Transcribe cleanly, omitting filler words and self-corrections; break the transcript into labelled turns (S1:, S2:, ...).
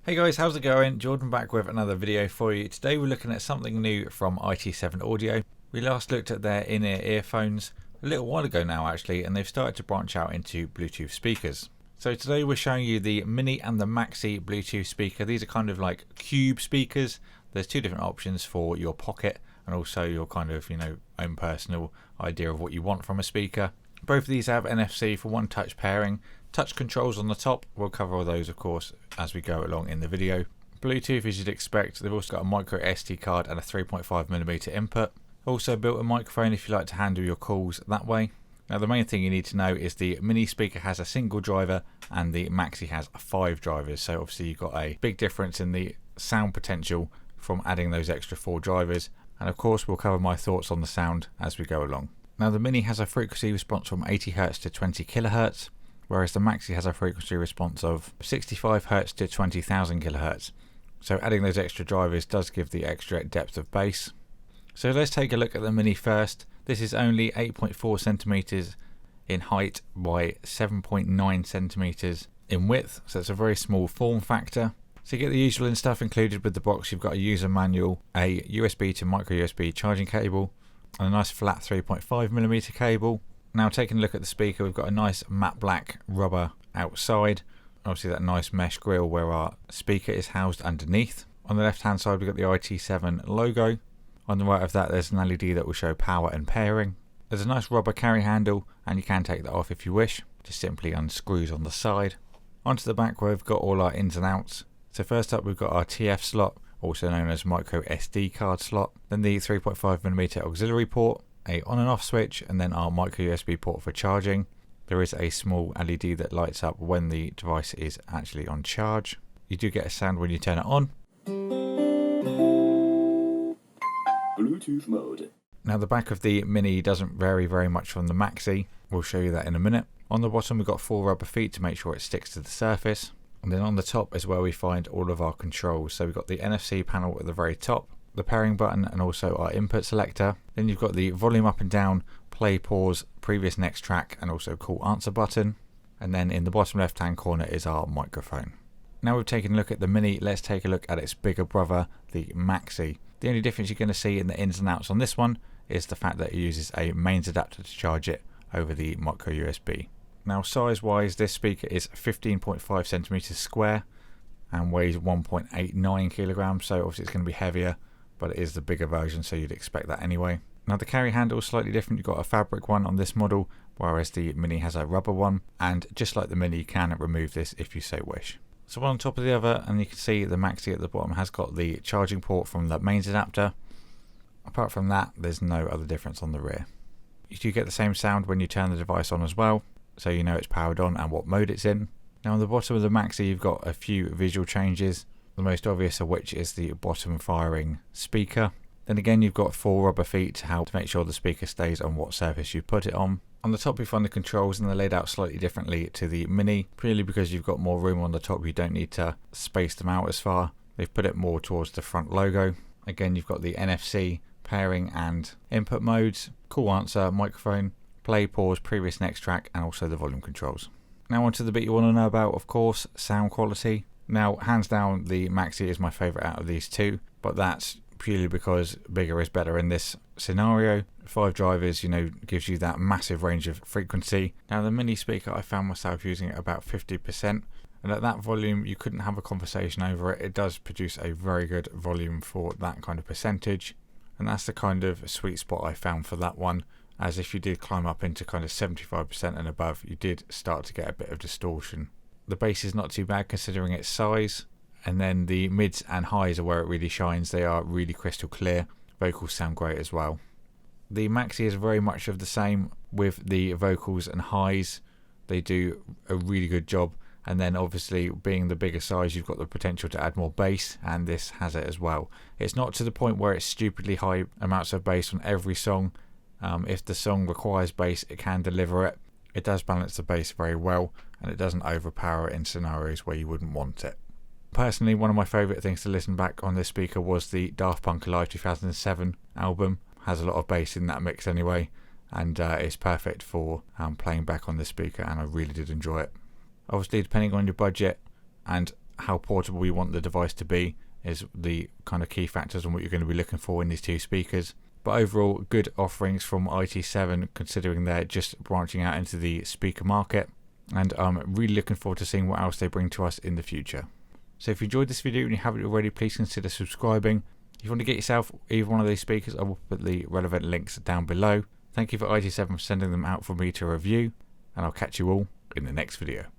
S1: Hey guys, how's it going? Jordan back with another video for you. Today we're looking at something new from iT7 Audio. We last looked at their in-ear earphones a little while ago now actually, and they've started to branch out into Bluetooth speakers. So today we're showing you the Mini and the Maxi Bluetooth speaker. These are kind of like cube speakers. There's two different options for your pocket and also your kind of, own personal idea of what you want from a speaker. Both of these have NFC for one touch pairing. Touch controls on the top. We'll cover all those of course as we go along in the video. Bluetooth, as you'd expect, they've also got a micro SD card and a 3.5mm input. Also built a microphone if you like to handle your calls that way. Now the main thing you need to know is the Mini speaker has a single driver and the Maxi has 5 drivers. So obviously you've got a big difference in the sound potential from adding those extra 4 drivers. And of course we'll cover my thoughts on the sound as we go along. Now the Mini has a frequency response from 80Hz to 20kHz, whereas the Maxi has a frequency response of 65Hz to 20,000 kHz. So adding those extra drivers does give the extra depth of bass. So let's take a look at the Mini first. This is only 8.4 centimeters in height by 7.9 centimeters in width, so it's a very small form factor. So you get the usual and stuff included with the box. You've got a user manual, a USB to micro USB charging cable, and a nice flat 3.5mm cable. Now taking a look at the speaker, we've got a nice matte black rubber outside. Obviously that nice mesh grille where our speaker is housed underneath. On the left hand side we've got the iT7 logo. On the right of that there's an LED that will show power and pairing. There's a nice rubber carry handle and you can take that off if you wish. Just simply unscrews on the side. Onto the back where we've got all our ins and outs. So first up we've got our TF slot, also known as micro SD card slot. Then the 3.5mm auxiliary port, a on and off switch, and then our micro USB port for charging. There is a small LED that lights up when the device is actually on charge. You do get a sound when you turn it on.
S2: Bluetooth mode.
S1: Now the back of the Mini doesn't vary very much from the Maxi. We'll show you that in a minute. On the bottom we've got 4 rubber feet to make sure it sticks to the surface. And then on the top is where we find all of our controls. So we've got the NFC panel at the very top, the pairing button, and also our input selector. Then you've got the volume up and down, play, pause, previous, next track, and also call answer button. And then in the bottom left hand corner is our microphone. Now we've taken a look at the Mini, let's take a look at its bigger brother, the Maxi. The only difference you're going to see in the ins and outs on this one is the fact that it uses a mains adapter to charge it over the micro USB. Now size wise, this speaker is 15.5 centimeters square and weighs 1.89 kilograms, so obviously it's going to be heavier, but it is the bigger version, so you'd expect that anyway. Now the carry handle is slightly different. You've got a fabric one on this model, whereas the Mini has a rubber one, and just like the Mini, you can remove this if you so wish. So one on top of the other, and you can see the Maxi at the bottom has got the charging port from the mains adapter. Apart from that, there's no other difference on the rear. You do get the same sound when you turn the device on as well, so you know it's powered on and what mode it's in. Now on the bottom of the Maxi you've got a few visual changes, the most obvious of which is the bottom firing speaker. Then again you've got 4 rubber feet to help to make sure the speaker stays on what surface you put it on. On the top you find the controls, and they're laid out slightly differently to the Mini, purely because you've got more room on the top. You don't need to space them out as far. They've put it more towards the front logo. Again you've got the NFC, pairing and input modes, call answer, microphone, play, pause, previous, next track, and also the volume controls. Now onto the bit you want to know about, of course, sound quality. Now hands down the Maxi is my favourite out of these two, but that's purely because bigger is better in this scenario. 5 drivers, gives you that massive range of frequency. Now the Mini speaker, I found myself using it about 50%, and at that volume you couldn't have a conversation over it. It does produce a very good volume for that kind of percentage, and that's the kind of sweet spot I found for that one. As if you did climb up into kind of 75% and above, you did start to get a bit of distortion. The bass is not too bad considering its size, and then the mids and highs are where it really shines. They are really crystal clear. Vocals sound great as well. The Maxi is very much of the same with the vocals and highs. They do a really good job, and then obviously being the bigger size you've got the potential to add more bass, and this has it as well. It's not to the point where it's stupidly high amounts of bass on every song. If the song requires bass, it can deliver it. It does balance the bass very well, and it doesn't overpower it in scenarios where you wouldn't want it. Personally, one of my favourite things to listen back on this speaker was the Daft Punk Alive 2007 album. Has a lot of bass in that mix anyway, and it's perfect for playing back on this speaker, and I really did enjoy it. Obviously, depending on your budget and how portable you want the device to be is the kind of key factors on what you're going to be looking for in these two speakers. But overall, good offerings from iT7 considering they're just branching out into the speaker market, and I'm really looking forward to seeing what else they bring to us in the future. So if you enjoyed this video and you haven't already, please consider subscribing. If you want to get yourself either one of these speakers, I will put the relevant links down below. Thank you for iT7 for sending them out for me to review, and I'll catch you all in the next video.